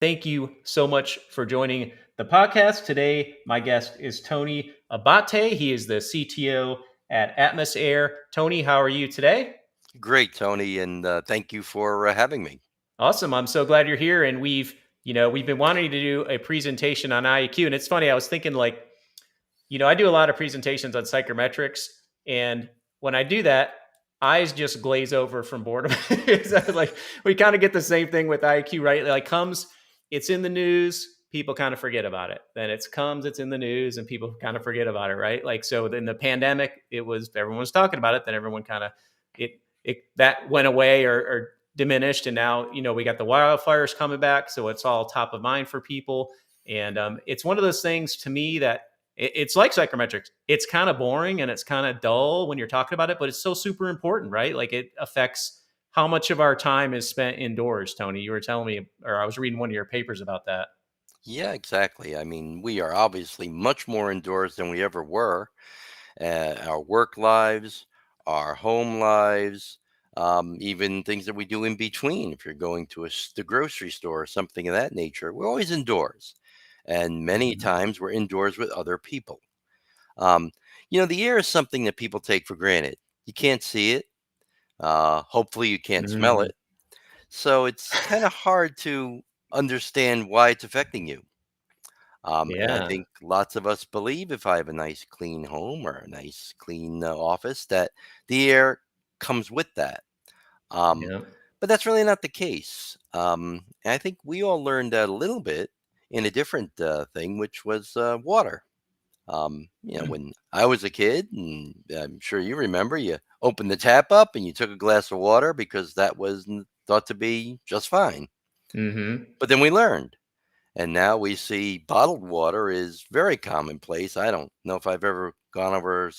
Thank you so much for joining the podcast. Today, my guest is Tony Abate. He is the CTO at AtmosAir. Tony, how are you today? Great, Tony, and thank you for having me. Awesome. I'm so glad you're here. And we've been wanting to do a presentation on IEQ. And it's funny, I was thinking I do a lot of presentations on psychometrics. And when I do that, eyes just glaze over from boredom. Like we kind of get the same thing with IQ, right? It's in the news, people kind of forget about it. Then it's in the news, and people kind of forget about it, right? Like so, in the pandemic, everyone was talking about it. Then everyone kind of it that went away or diminished, and now we got the wildfires coming back, so it's all top of mind for people. And it's one of those things to me that it's like psychometrics. It's kind of boring and it's kind of dull when you're talking about it, but it's so super important, right? Like it affects how much of our time is spent indoors. Tony, you were telling me, or I was reading one of your papers about that. Yeah, exactly. I mean, we are obviously much more indoors than we ever were. Our work lives, our home lives, even things that we do in between. If you're going to the grocery store or something of that nature, we're always indoors. And many Mhm. times we're indoors with other people. Um, the air is something that people take for granted. You can't see it. Hopefully, you can't smell Mhm. it. So it's kind of hard to understand why it's affecting you. And I Yeah. think lots of us believe if I have a nice clean home or a nice clean office, that the air comes with that. Um, Yeah. but that's really not the case. And I think we all learned that a little bit in a different thing, which was water. Mm. When I was a kid, and I'm sure you remember, you opened the tap up and you took a glass of water because that was thought to be just fine. Mhm. But then we learned. And now we see bottled water is very commonplace. I don't know if I've ever gone over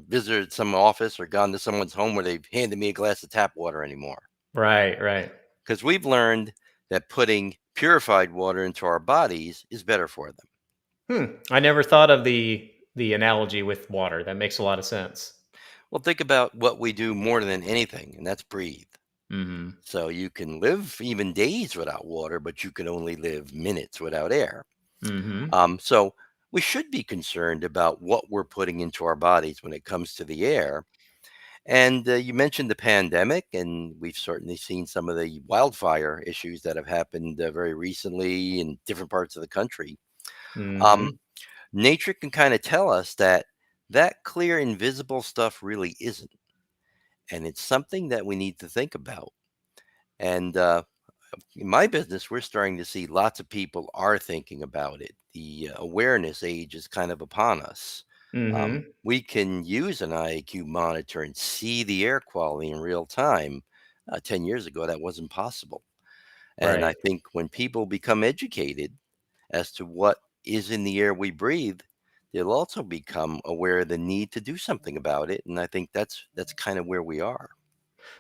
visited some office or gone to someone's home where they've handed me a glass of tap water anymore. Right. Right. Because we've learned that putting purified water into our bodies is better for them. I never thought of the analogy with water. That makes a lot of sense. Well, think about what we do more than anything, and that's breathe. Mhm. So you can live even days without water, but you can only live minutes without air. Mhm. So we should be concerned about what we're putting into our bodies when it comes to the air. And you mentioned the pandemic, and we've certainly seen some of the wildfire issues that have happened very recently in different parts of the country. Um, Mhm. Nature can kind of tell us that that clear, invisible stuff really isn't. And it's something that we need to think about. And in my business, we're starting to see lots of people are thinking about it. The awareness age is kind of upon us. Mhm. We can use an IAQ monitor and see the air quality in real time. 10 years ago, that wasn't possible. And I Right. think when people become educated as to what is in the air we breathe, they'll also become aware of the need to do something about it. And I think that's kind of where we are.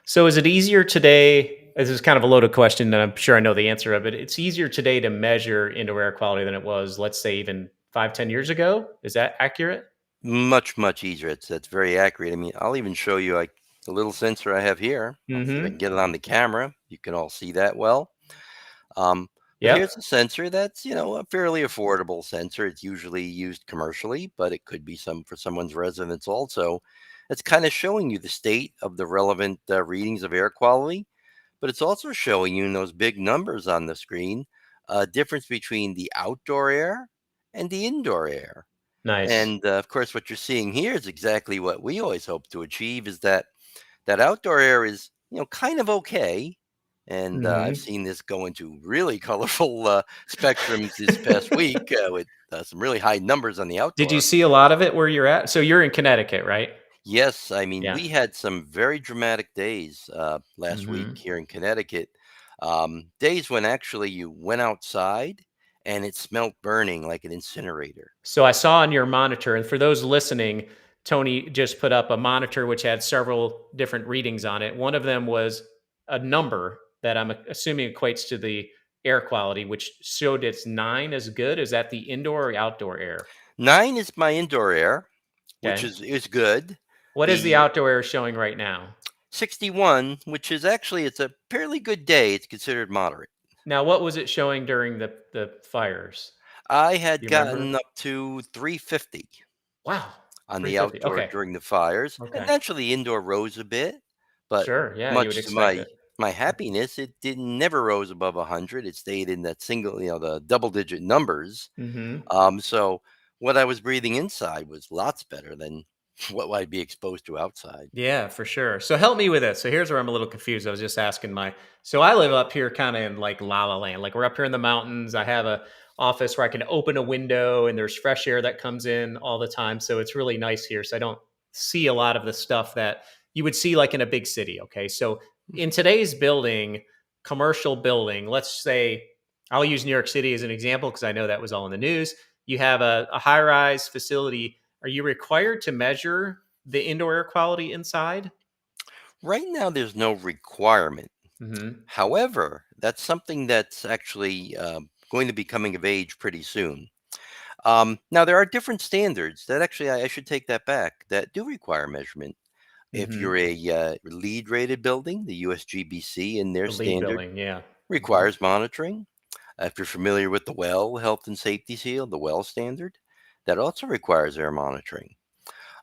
So is it easier today? This is kind of a loaded question, and I'm sure I know the answer of it. It's easier today to measure indoor air quality than it was, let's say, even 5, 10 years ago. Is that accurate? Much, much easier. That's very accurate. I mean, I'll even show you like the little sensor I have here. I'll see if I can Mm-hmm. get it on the camera. You can all see that well. But here's Yep. a sensor that's, a fairly affordable sensor. It's usually used commercially, but it could be some for someone's residence also. It's kind of showing you the state of the relevant readings of air quality, but it's also showing you in those big numbers on the screen a difference between the outdoor air and the indoor air. Nice. And of course, what you're seeing here is exactly what we always hope to achieve: is that outdoor air is, kind of okay. And I've Mm-hmm. seen this go into really colorful spectrums this past week with some really high numbers on the Did you outdoor. see a lot of it where you're at? So you're in Connecticut, right? Yes, I mean, Yeah. we had some very dramatic days last week Mm-hmm. here in Connecticut. Days when actually you went outside and it smelled burning like an incinerator. So I saw on your monitor, and for those listening, Tony just put up a monitor which had several different readings on it. One of them was a number that I'm assuming equates to the air quality, which showed it's 9 as good. Is that the indoor or outdoor air? 9 is my indoor air, which Okay. is good. What is the The outdoor air showing right now? 61, which is actually it's a fairly good day. It's considered moderate. Now, what was it showing during the fires? I Do had you remember? gotten up to 350 Wow, on the 350. outdoor Okay, during the fires, and okay. naturally indoor rose a bit, but Sure, yeah, you would much to expect it. my happiness, it didn't never rose above 100. It stayed in that single, the double digit numbers. Mhm. So what I was breathing inside was lots better than what I'd be exposed to outside. Yeah, for sure. So help me with this. So here's where I'm a little confused. I was just asking so I live up here kind of in like La La Land. Like we're up here in the mountains. I have a office where I can open a window and there's fresh air that comes in all the time. So it's really nice here. So I don't see a lot of the stuff that you would see like in a big city. Okay. So in today's building, commercial building, let's say I'll use New York City as an example because I know that was all in the news. You have a high rise facility. Are you required to measure the indoor air quality inside? Right now, there's no requirement. Mhm. However, that's something that's actually going to be coming of age pretty soon. Now, there are different standards that actually, I should take that back, that do require measurement. If you're Mhm. a LEED rated building, the USGBC in their The lead standard building, yeah. Mhm. requires monitoring. If you're familiar with the well health and safety seal, the well standard, that also requires air monitoring.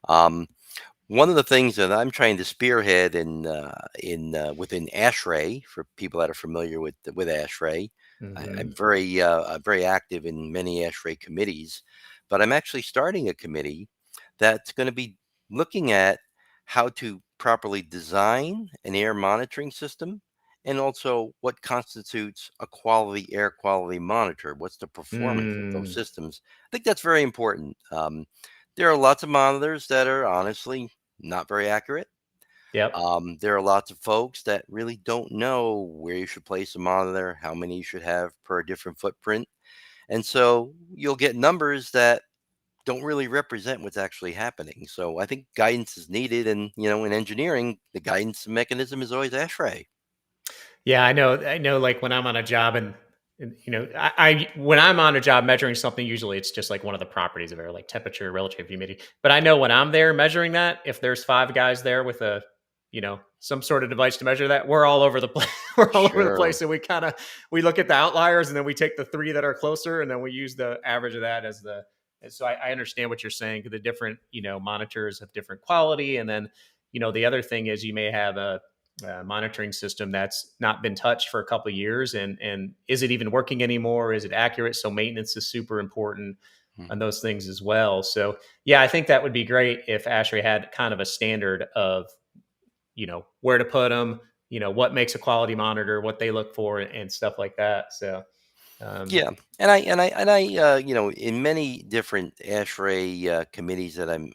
Um, One of the things that I'm trying to spearhead in within ASHRAE, for people that are familiar with ASHRAE, I'm Mhm. very active in many ASHRAE committees, but I'm actually starting a committee that's going to be looking at how to properly design an air monitoring system, and also what constitutes a quality air quality monitor. What's the performance of those Mm. systems? I think that's very important. There are lots of monitors that are honestly not very accurate. Yep. There are lots of folks that really don't know where you should place a monitor, how many you should have per different footprint. And so you'll get numbers that don't really represent what's actually happening. So I think guidance is needed. And, in engineering, the guidance mechanism is always ASHRAE. Yeah, I know, like, when I'm on a job and when I'm on a job measuring something, usually it's just, like, one of the properties of air, like temperature, relative humidity, but I know when I'm there measuring that, if there's 5 guys there with some sort of device to measure that, we're all over the place. We're all over the Sure. place, and we look at the outliers, and then we take the 3 that are closer, and then we use the average of that as the and so I understand what you're saying. The different, monitors have different quality, and then, the other thing is you may have a monitoring system that's not been touched for a couple of years, and is it even working anymore? Is it accurate? So maintenance is super important on Mhm. those things as well. So yeah, I think that would be great if ASHRAE had kind of a standard of where to put them, what makes a quality monitor, what they look for, and stuff like that. So um, Yeah, and I, in many different ASHRAE committees that I'm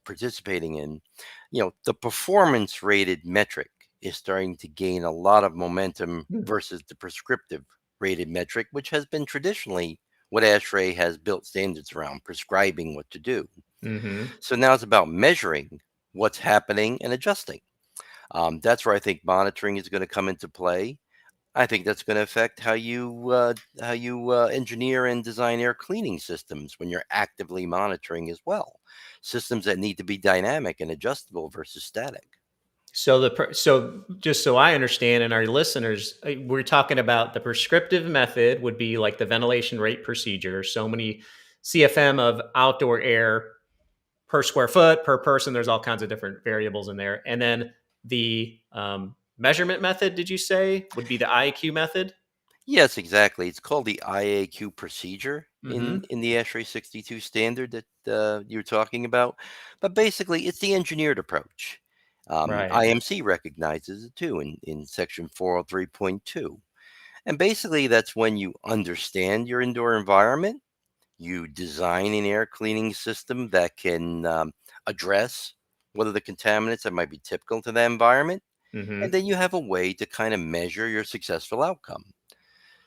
participating in, the performance rated metric is starting to gain a lot of momentum versus the prescriptive rated metric, which has been traditionally what ASHRAE has built standards around, prescribing what to do. mm-hmm. So now it's about measuring what's happening and adjusting. That's where I think monitoring is going to come into play. I think that's going to affect how you engineer and design air cleaning systems when you're actively monitoring as well. Systems that need to be dynamic and adjustable versus static. So just so I understand, and our listeners, we're talking about the prescriptive method would be like the ventilation rate procedure. So many CFM of outdoor air per square foot per person. There's all kinds of different variables in there, and then the measurement method. Did you say would be the IAQ method? Yes, exactly. It's called the IAQ procedure in Mm-hmm. in the ASHRAE 62 standard that you're talking about. But basically, it's the engineered approach. Right. IMC recognizes it too in section 403.2. And basically, that's when you understand your indoor environment. You design an air cleaning system that can address what are the contaminants that might be typical to that environment. And Mm-hmm. then you have a way to kind of measure your successful outcome.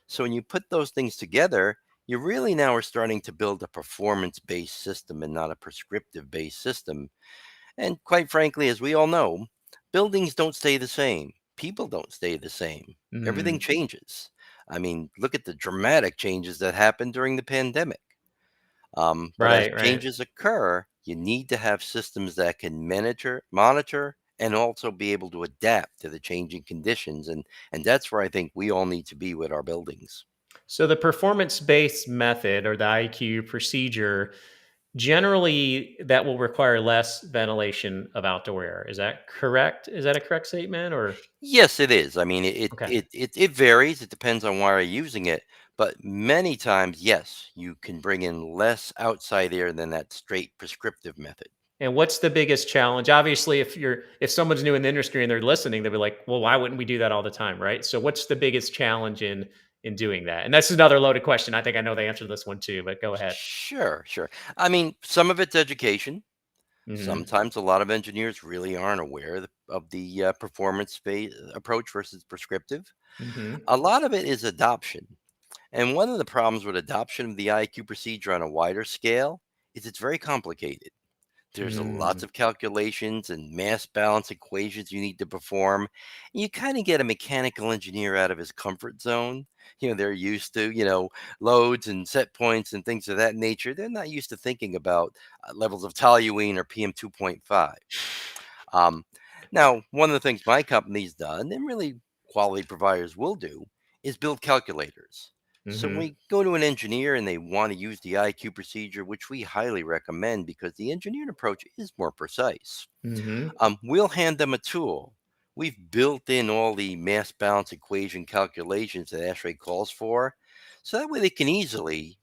So when you put those things together, you really now are starting to build a performance based system and not a prescriptive based system. And quite frankly, as we all know, buildings don't stay the same, people don't stay the same. Everything Mm. changes. I mean, look at the dramatic changes that happened during the pandemic. But as Right. Right. changes occur, you need to have systems that can monitor and also be able to adapt to the changing conditions. And that's where I think we all need to be with our buildings. So the performance-based method or the IQ procedure, generally that will require less ventilation of outdoor air. Is that correct? Is that a correct statement or Yes, it is. I mean, okay. it varies. It depends on why you're using it, but many times, yes, you can bring in less outside air than that straight prescriptive method. And what's the biggest challenge? Obviously, if someone's new in the industry and they're listening, they'll be like, "Well, why wouldn't we do that all the time?" Right? So what's the biggest challenge in doing that? And that's another loaded question. I think I know the answer to this one too, but go ahead. Sure, sure. I mean, some of it's education. Mhm. Sometimes a lot of engineers really aren't aware of the performance-based approach versus prescriptive. Mhm. A lot of it is adoption. And one of the problems with adoption of the IQ procedure on a wider scale is it's very complicated. There's lots Mm. of calculations and mass balance equations you need to perform. And you kind of get a mechanical engineer out of his comfort zone. They're used to, loads and set points and things of that nature. They're not used to thinking about levels of toluene or PM 2.5. Um, Now, one of the things my company's done, and really quality providers will do, is build calculators. So when Mhm. we go to an engineer and they want to use the IQ procedure, which we highly recommend because the engineered approach is more precise, Mhm. we'll hand them a tool. We've built in all the mass balance equation calculations that ASHRAE calls for, so that way they can easily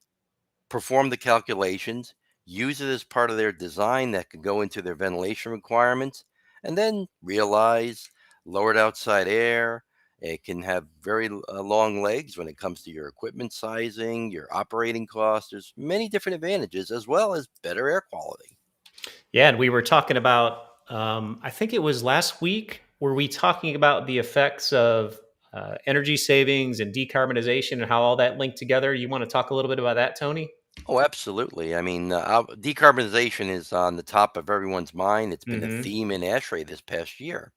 perform the calculations, use it as part of their design that could go into their ventilation requirements, and then realize lowered outside air. It can have very long legs when it comes to your equipment sizing, your operating costs. There's many different advantages as well as better air quality. Yeah, and we were talking about, I think it was last week, were we talking about the effects of energy savings and decarbonization and how all that linked together? You want to talk a little bit about that, Tony? Oh, absolutely. I mean, decarbonization is on the top of everyone's mind. It's been a Hmm. theme in ASHRAE this past year.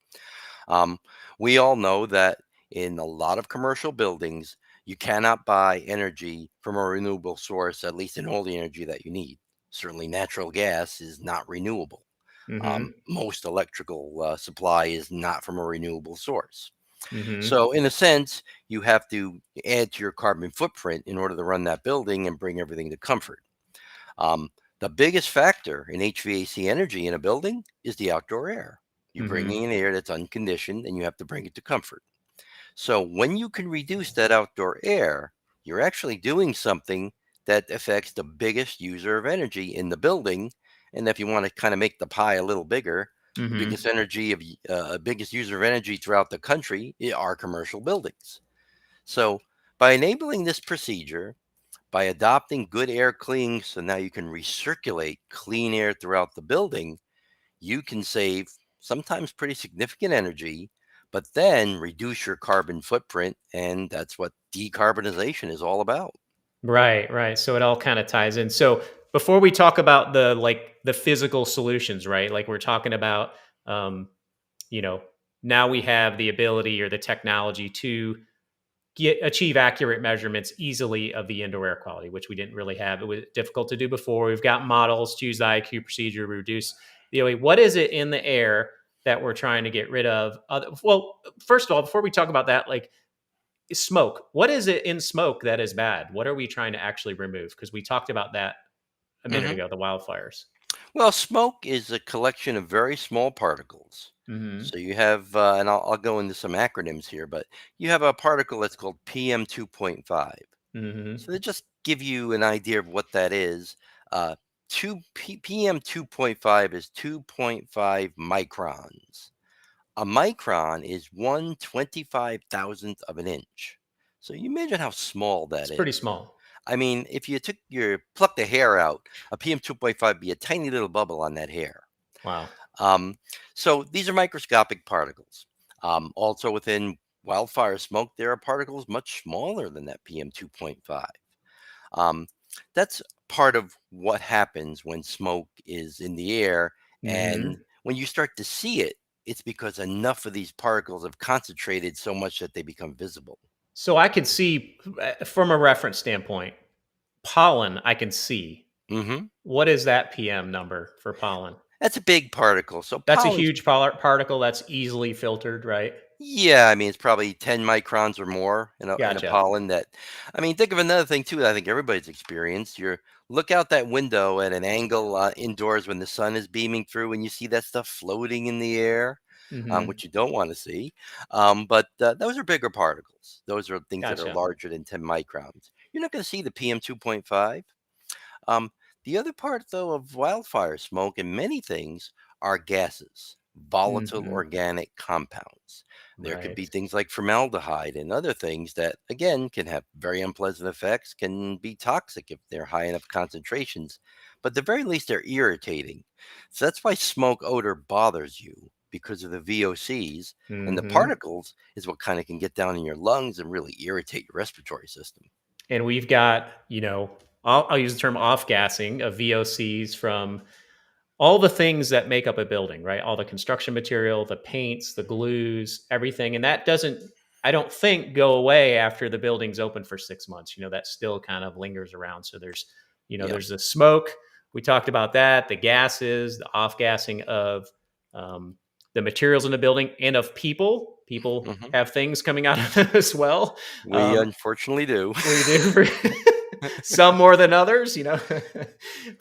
Um, we all know that in a lot of commercial buildings, you cannot buy energy from a renewable source, at least in all the energy that you need. Certainly, natural gas is not renewable. Hmm. Most electrical supply is not from a renewable source. Hmm. So, in a sense, you have to add to your carbon footprint in order to run that building and bring everything to comfort. Um, the biggest factor in HVAC energy in a building is the outdoor air. You're Hmm. bringing in air that's unconditioned and you have to bring it to comfort. So when you can reduce that outdoor air, you're actually doing something that affects the biggest user of energy in the building. And if you want to kind of make the pie a little bigger, the Hmm. biggest user of energy throughout the country are commercial buildings. So by enabling this procedure, by adopting good air cleaning, so now you can recirculate clean air throughout the building, you can save sometimes pretty significant energy, but then reduce your carbon footprint. And that's what decarbonization is all about. Right, right. So it all kind of ties in. So before we talk about the physical solutions, right? Like we're talking about, um, you know, now we have the ability or the technology to achieve accurate measurements easily of the indoor air quality, which we didn't really have. It was difficult to do before. We've got models to use the IQ procedure, reduce the OE. What is it in the air that we're trying to get rid of? Well, first of all, before we talk about that, like smoke, what is it in smoke that is bad? What are we trying to actually remove? Because we talked about that a minute hmm ago, the wildfires. Well, smoke is a collection of very small particles. Hmm. So you have, and I'll go into some acronyms here, but you have a particle that's called PM 2.5. Hmm. So to just give you an idea of what that is, uh, PM 2.5 is 2.5 microns. A micron is 1/25,000th of an inch. So you imagine how small that It's pretty is. small. I mean, if you pluck the hair out, a PM 2.5 be a tiny little bubble on that hair. Wow. Um, so these are microscopic particles. Also within wildfire smoke, there are particles much smaller than that PM 2.5. Um, that's part of what happens when smoke is in the air. And Hmm. when you start to see it, it's because enough of these particles have concentrated so much that they become visible. So I could see from a reference standpoint, pollen, I can see. hmm What is that PM number for pollen? That's a big particle. So That's a pollen's, huge particle that's easily filtered, right? yeah, I mean, it's probably 10 microns or more in a Gotcha. pollen that, I mean, think of another thing too that I think everybody's experienced. You look out that window at an angle indoors when the sun is beaming through and you see that stuff floating in the air, Hmm. which you don't want to see. But those are bigger particles. Those are things that are Gotcha. larger than 10 microns. You're not going to see the PM 2.5. Um, the other part, though, of wildfire smoke and many things are gases, volatile Hmm. organic compounds. There could be Right. things like formaldehyde and other things that, again, can have very unpleasant effects, can be toxic if they're high enough concentrations, but at the very least, they're irritating. So that's why smoke odor bothers you because of the VOCs, and the Hmm. particles is what kind of can get down in your lungs and really irritate your respiratory system. And we've got, I'll use the term off gassing of VOCs from all the things that make up a building, right? All the construction material, the paints, the glues, everything. And that doesn't, I don't think, go away after the building's open for 6 months. That still kind of lingers around. So Yep. there's the smoke. We talked about that, the gases, the off gassing of um, the materials in the building and of people. People Hmm. have things coming out of them as well. We Um, unfortunately do. we do for some more than others,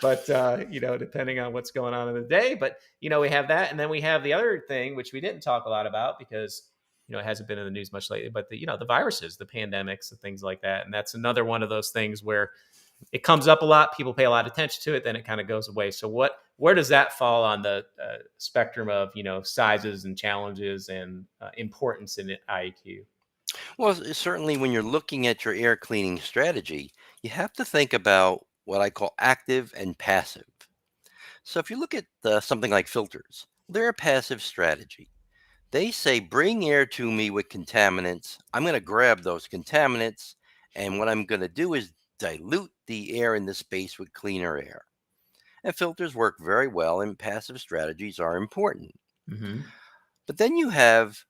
but depending on what's going on in the day. But we have that, and then we have the other thing which we didn't talk a lot about because it hasn't been in the news much lately. But the viruses, the pandemics, and things like that, and that's another one of those things where it comes up a lot. People pay a lot of attention to it, then it kind of goes away. So where does that fall on the spectrum of sizes and challenges and importance in IEQ? Well, certainly when you're looking at your air cleaning strategy, you have to think about what I call active and passive. So if you look at something like filters, they're a passive strategy. They say, bring air to me with contaminants. I'm going to grab those contaminants, and what I'm going to do is dilute the air in the space with cleaner air. And filters work very well, and passive strategies are important. Hmm. But then you have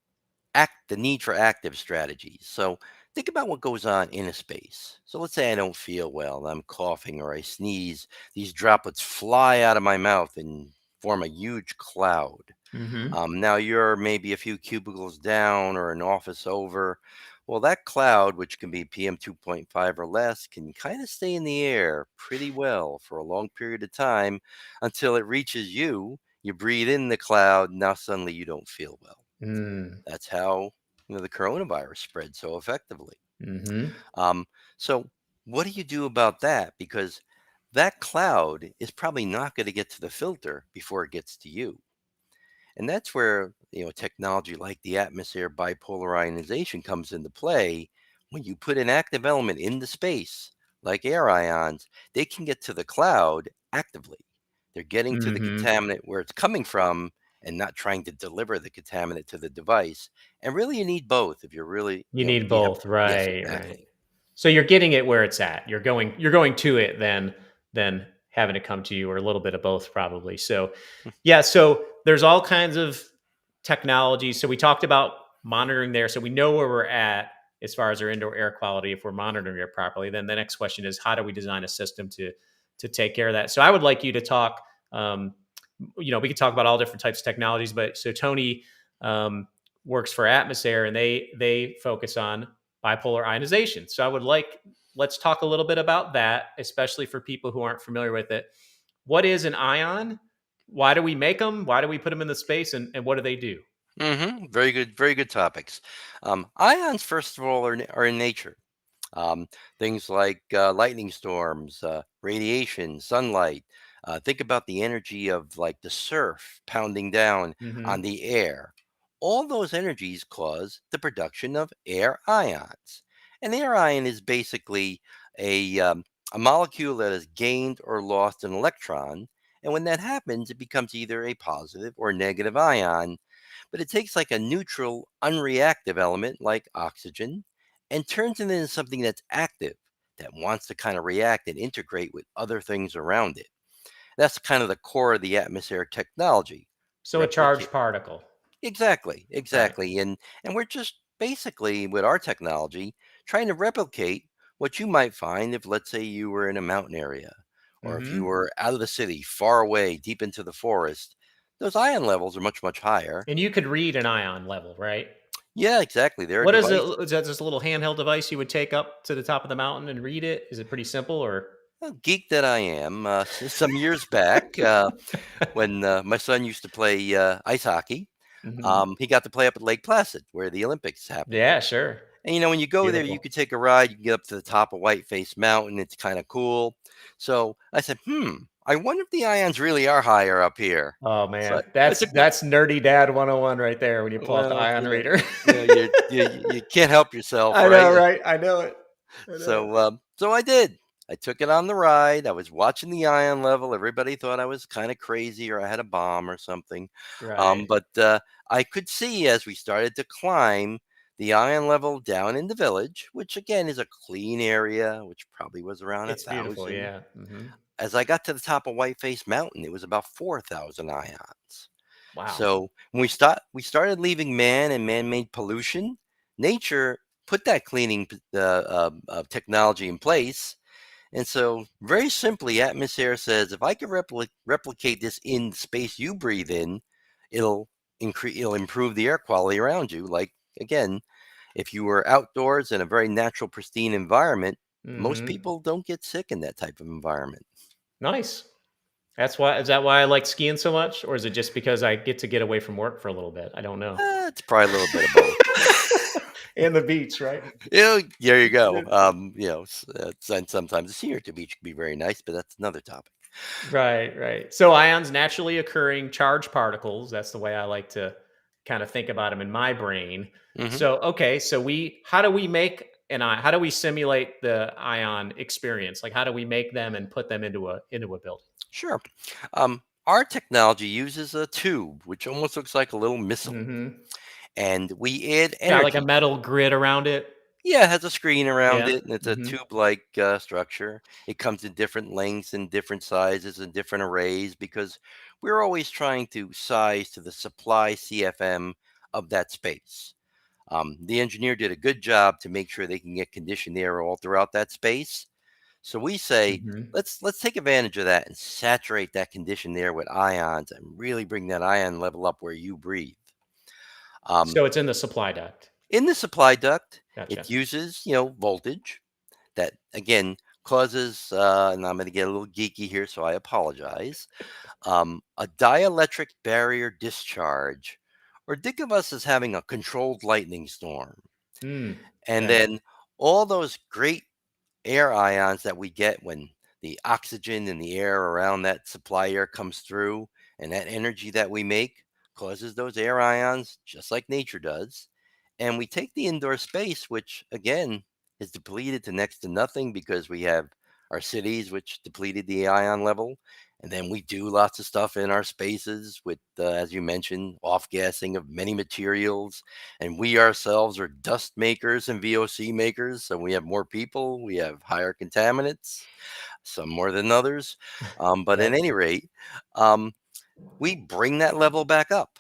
the need for active strategies. So think about what goes on in a space. So let's say I don't feel well, I'm coughing or I sneeze. These droplets fly out of my mouth and form a huge cloud. Hmm. Now you're maybe a few cubicles down or an office over. Well, that cloud, which can be PM 2.5 or less, can kind of stay in the air pretty well for a long period of time until it reaches you. You breathe in the cloud. Now suddenly you don't feel well. Mm. That's how the coronavirus spread so effectively. Hmm. Um, so what do you do about that? Because that cloud is probably not going to get to the filter before it gets to you. And that's where technology like the atmosphere bipolar ionization comes into play. When you put an active element in the space, like air ions, they can get to the cloud actively. They're getting to the Hmm. contaminant where it's coming from and not trying to deliver the contaminant to the device. And really, you need both if you're really, You need you have, both, yes, right, right. exactly. So you're getting it where it's at. You're going to it than having it come to you, or a little bit of both probably. So yeah, so there's all kinds of technology. So we talked about monitoring there. So we know where we're at as far as our indoor air quality if we're monitoring it properly. Then the next question is how do we design a system to take care of that? So I would like you to talk um, we could talk about all different types of technologies, but so Tony um, works for AtmosAir, and they focus on bipolar ionization. So I would like let's talk a little bit about that, especially for people who aren't familiar with it. What is an ion? Why do we make them? Why do we put them in the space? And what do they do? Very good topics. Ions, first of all, are in nature. Um, Things like lightning storms, radiation, sunlight. Think about the energy of like the surf pounding down on Hmm. the air. All those energies cause the production of air ions. An air ion is basically a, um, a molecule that has gained or lost an electron. And when that happens, it becomes either a positive or negative ion, but it takes like a neutral, unreactive element like oxygen and turns it into something that's active, that wants to kind of react and integrate with other things around it. That's kind of the core of the atmosphere technology. So a Replicate. charged particle, Exactly, right? exactly. And we're just basically with our technology trying to replicate what you might find if let's say you were in a mountain area or if you Hmm. were out of the city, far away, deep into the forest. those ion levels are much, much higher. And you could read an ion level, right? Yeah, exactly. There are What is it? devices. Is that just a little handheld device you would take up to the top of the mountain and read it? Is it pretty simple or? Geek that I am, some years back, when my son used to play ice hockey, Mhm. he got to play up at Lake Placid, where the Olympics happened. Yeah, sure. And when you go there, you Beautiful. could take a ride. You can get up to the top of Whiteface Mountain. It's kind of cool. So I said, I wonder if the ions really are higher up here. Oh So man, I that's took my that's nerdy dad 101 right there when you pull out the well, ion reader. you can't help yourself, I know, right? right? I know it. I know it. So I did. I took it on the ride. I was watching the ion level. Everybody thought I was kind of crazy or I had a bomb or something. Right. But I could see as we started to climb the ion level down in the village, which again is a clean area, which probably was around a It's beautiful, thousand. yeah. Mhm. As I got to the top of Whiteface Mountain, it was about 4,000 ions. Wow. So when we started leaving man and man-made pollution, nature put that cleaning technology in place. And so, very simply, AtmosAir says if I can replicate this in the space you breathe in, it'll it'll improve the air quality around you. Like again, if you were outdoors in a very natural, pristine environment, most Mhm. people don't get sick in that type of environment. Nice. That's why is that why I like skiing so much? Or is it just because I get to get away from work for a little bit? I don't know. It's probably a little bit of both. And the beach, right? There you go. And sometimes the senior to beach can be very nice, but that's another topic. Right, right. So ions naturally occurring charged particles. That's the way I like to kind of think about them in my brain. Hmm. So okay, so we how do we make an ion? How do we simulate the ion experience? Like how do we make them and put them into a building? Sure. Our technology uses a tube, which almost looks like a little missile, Hmm. and we add Got like a energy. metal grid around it. Yeah, it has a screen around Yeah. it, and it's a Hmm. tube-like structure. It comes in different lengths and different sizes and different arrays because we're always trying to size to the supply CFM of that space. The engineer did a good job to make sure they can get conditioned air all throughout that space. So we say, Hmm. let's take advantage of that and saturate that conditioned air with ions and really bring that ion level up where you breathe. Um, So it's in the supply duct. in the supply duct, Gotcha. it uses voltage that again causes, and I'm going to get a little geeky here, so I apologize. A dielectric barrier discharge, or think of us as having a controlled lightning storm, Hmm. and Okay. then all those great air ions that we get when the oxygen in the air around that supply air comes through, and that energy that we make causes those air ions, just like nature does. And we take the indoor space, which again is depleted to next to nothing because we have our cities, which depleted the ion level. And then we do lots of stuff in our spaces with, as you mentioned, off gassing of many materials, and we ourselves are dust makers and VOC makers. So we have more people, we have higher contaminants, some more than others. But at Yep. any rate, um, we bring that level back up,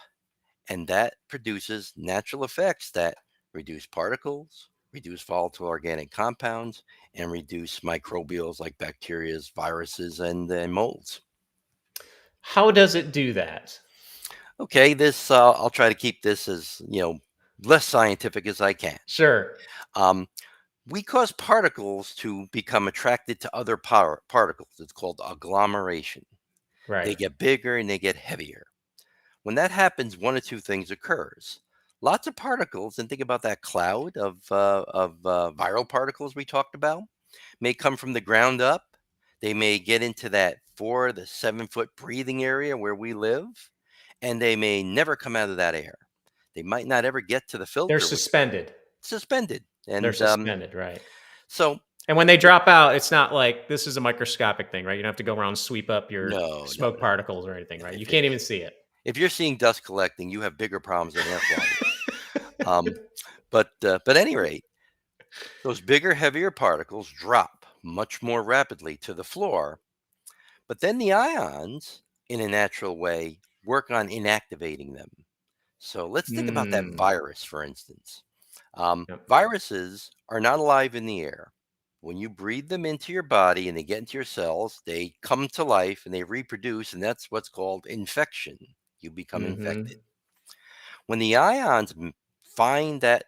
and that produces natural effects that reduce particles, reduce volatile organic compounds, and reduce microbials like bacteria, viruses, and molds. How does it do that? Okay, this I'll try to keep this as less scientific as I can. Sure. Um, we cause particles to become attracted to other particles. It's called agglomeration. They Right. get bigger and they get heavier. When that happens, one or two things occurs. Lots of particles, and think about that cloud of viral particles we talked about, may come from the ground up. They may get into that 4 to 7 foot breathing area where we live, and they may never come out of that air. They might not ever get to the They're filter, which suspended. suspended. They're And suspended, right. so And when they drop out, it's not like this is a microscopic thing, right? You don't have to go around and sweep up your no, no, smoke no. particles or anything, right? You If can't even see it. if you're seeing dust collecting, you have bigger problems than air quality. Um, but at any rate, those bigger, heavier particles drop much more rapidly to the floor. But then the ions, in a natural way, work on inactivating them. So let's think about that Mm. virus, for instance. Yep. Viruses are not alive in the air. When you breathe them into your body and they get into your cells, they come to life and they reproduce, and that's what's called infection. You become infected. Mm-hmm. When the ions find that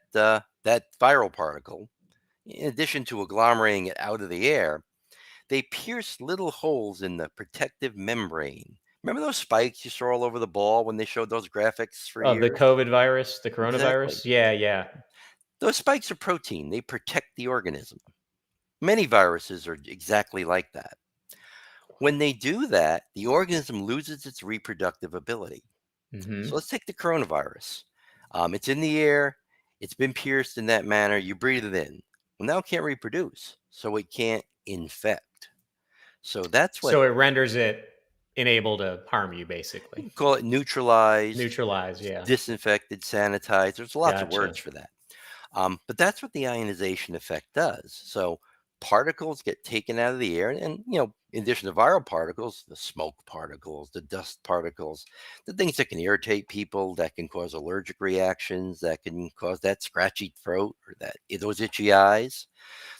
viral particle, in addition to agglomerating it out of the air, they pierce little holes in the protective membrane. Remember those spikes you saw all over the ball when they showed those graphics for Of the years? COVID virus, the Exactly. coronavirus? Yeah, yeah. Those spikes are protein. They protect the organism. Many viruses are exactly like that. When they do that, the organism loses its reproductive ability. So Mm-hmm. let's take the coronavirus. It's in the air. It's been pierced in that manner. You breathe it in. Well, now it can't reproduce, so it can't infect. So that's what So it renders it unable to harm you, basically. you can call it neutralized, Neutralize, yeah. disinfected, sanitized. There's lots of Gotcha. words for that. But that's what the ionization effect does. So particles get taken out of the air, and in addition to viral particles, the smoke particles, the dust particles, the things that can irritate people, that can cause allergic reactions, that can cause that scratchy throat or those itchy eyes.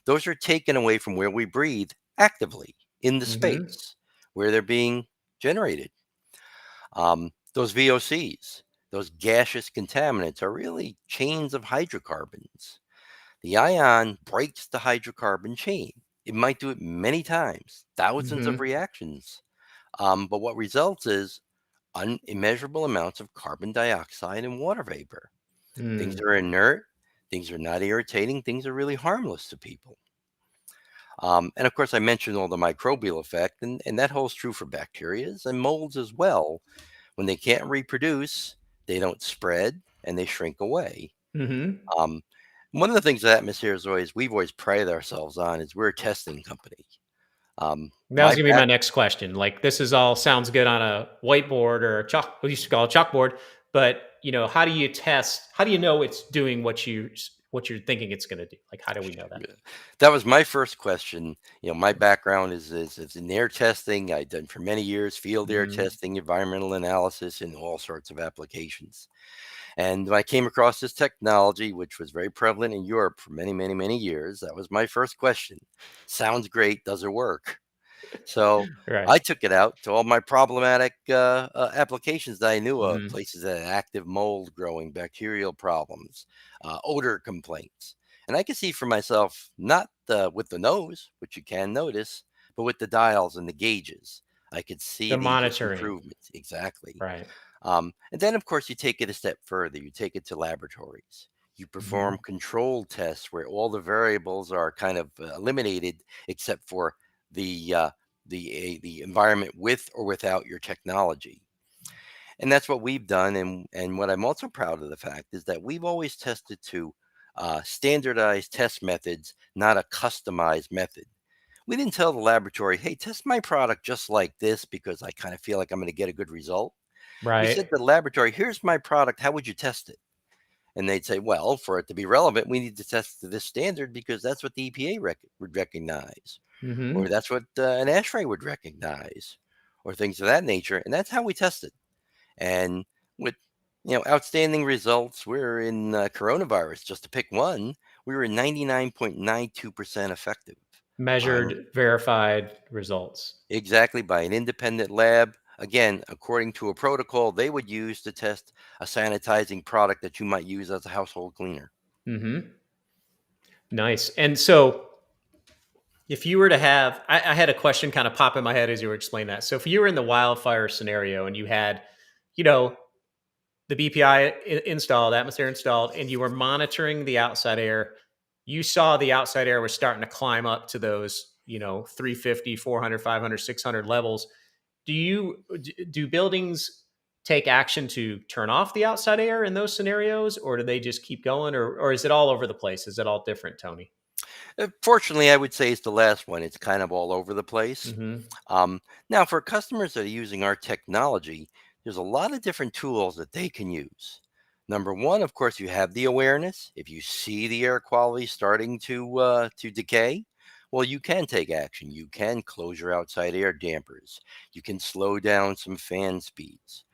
Those are taken away from where we breathe actively in the Mm-hmm. space where they're being generated. Those VOCs, those gaseous contaminants, are really chains of hydrocarbons. The ion breaks the hydrocarbon chain. It might do it many times, thousands of Mm-hmm. reactions. But what results is immeasurable amounts of carbon dioxide and water vapor. Things Mm. are inert, things are not irritating, things are really harmless to people. And of course, I mentioned all the microbial effect, and that holds true for bacteria and molds as well. When they can't reproduce, they don't spread and they shrink away. Mm-hmm. Um, One of the things that Atmosphere we've always prided ourselves on is we're a testing company. That was My gonna be back, my next question. Like, this is all sounds good on a whiteboard or a chalk. We used to call it chalkboard, but how do you test? How do you know it's doing what you're thinking it's going to do? Like, how do we know that? that was my first question. My background is in air testing. I've done for many years field air Hmm. testing, environmental analysis, and all sorts of applications. And when I came across this technology, which was very prevalent in Europe for many, many, many years, that was my first question. Sounds great. Does it work? So Right. I took it out to all my problematic applications that I knew of, Hmm. places that had active mold growing, bacterial problems, odor complaints. And I could see for myself, not with the nose, which you can notice, but with the dials and the gauges. I could see The the monitoring. improvements. Exactly. Right. And then, of course, you take it a step further. You take it to laboratories. You perform Hmm. controlled tests where all the variables are kind of eliminated, except for the the environment with or without your technology. And that's what we've done. And what I'm also proud of the fact is that we've always tested to standardized test methods, not a customized method. We didn't tell the laboratory, hey, test my product just like this because I kind of feel like I'm going to get a good result. We Right. said to the laboratory, here's my product. How would you test it? And they'd say, well, for it to be relevant, we need to test to this standard because that's what the EPA would recognize, or Hmm. that's what an ASHRAE would recognize, or things of that nature. And that's how we tested. And with outstanding results, we're in coronavirus, just to pick one, we were 99.92% effective on Measured, verified results. exactly by an independent lab. Again, according to a protocol they would use to test a sanitizing product that you might use as a household cleaner. Hmm. Nice. And so, if you were to have, I had a question kind of pop in my head as you were explaining that. So, if you were in the wildfire scenario and you had, you know, the BPI installed, atmosphere installed, and you were monitoring the outside air, you saw the outside air was starting to climb up to those, 350, 400, 500, 600 levels. Do buildings take action to turn off the outside air in those scenarios, or do they just keep going, or is it all over the place? Is it all different, Tony? Fortunately, I would say it's the last one. It's kind of all over the place. Hmm. Um, Now, for customers that are using our technology, there's a lot of different tools that they can use. Number one, of course, you have the awareness. If you see the air quality starting to decay, well, you can take action. You can close your outside air dampers. You can slow down some fan speeds.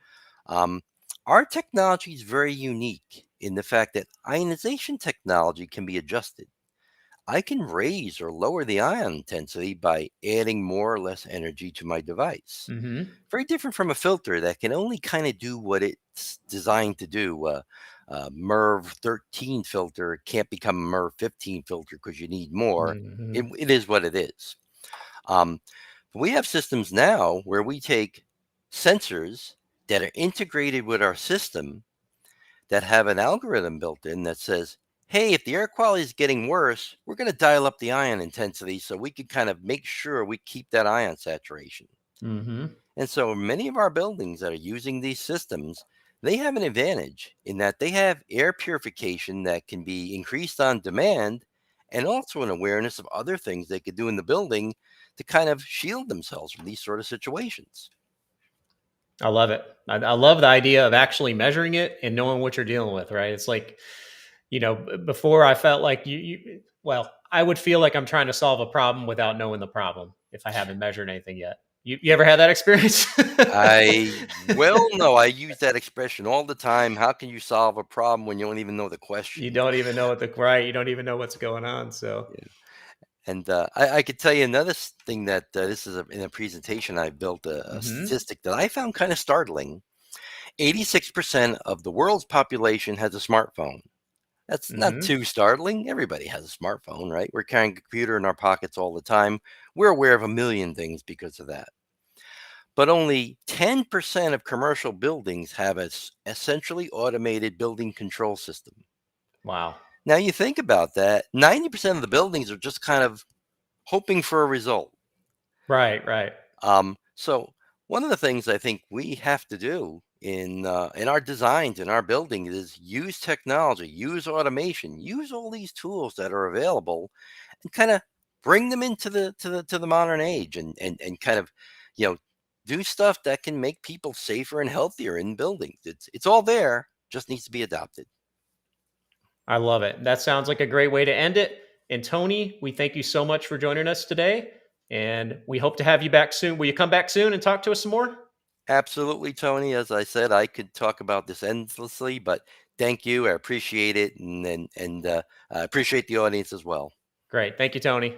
Um, our technology is very unique in the fact that ionization technology can be adjusted. I can raise or lower the ion intensity by adding more or less energy to my device. Mm-hmm. Very different from a filter that can only kind of do what it's designed to do. MERV 13 filter can't become a MERV 15 filter because you need more. Mm-hmm. It is what it is. Um, we have systems now where we take sensors that are integrated with our system that have an algorithm built in that says, hey, if the air quality is getting worse, we're going to dial up the ion intensity so we can kind of make sure we keep that ion saturation. Mm-hmm. And so many of our buildings that are using these systems, they have an advantage in that they have air purification that can be increased on demand and also an awareness of other things they could do in the building to kind of shield themselves from these sort of situations. I love it. I love the idea of actually measuring it and knowing what you're dealing with, right? It's like, before I felt like well, I would feel like I'm trying to solve a problem without knowing the problem if I haven't measured anything yet. You ever had that experience? No, I use that expression all the time. How can you solve a problem when you don't even know the You question? don't even know you don't even know what's going on. So, Yeah. And I could tell you another thing that this is in a presentation I built a mm-hmm. statistic that I found kind of startling. 86% of the world's population has a smartphone. That's not Mm-hmm. too startling. Everybody has a smartphone, right? We're carrying a computer in our pockets all the time. We're aware of a million things because of that. But only 10% of commercial buildings have a essentially automated building control system. Wow. Now you think about that, 90% of the buildings are just kind of hoping for a result. Right. Right. So one of the things I think we have to do in our designs in our buildings is use technology, use automation, use all these tools that are available, and kind of bring them into the modern age, and kind of you know do stuff that can make people safer and healthier in buildings. It's all there, just needs to be adopted. I love it. That sounds like a great way to end it. And Tony, we thank you so much for joining us today. And we hope to have you back soon. Will you come back soon and talk to us some more? Absolutely, Tony. As I said, I could talk about this endlessly, but thank you. I appreciate it, and I appreciate the audience as well. Great. Thank you, Tony.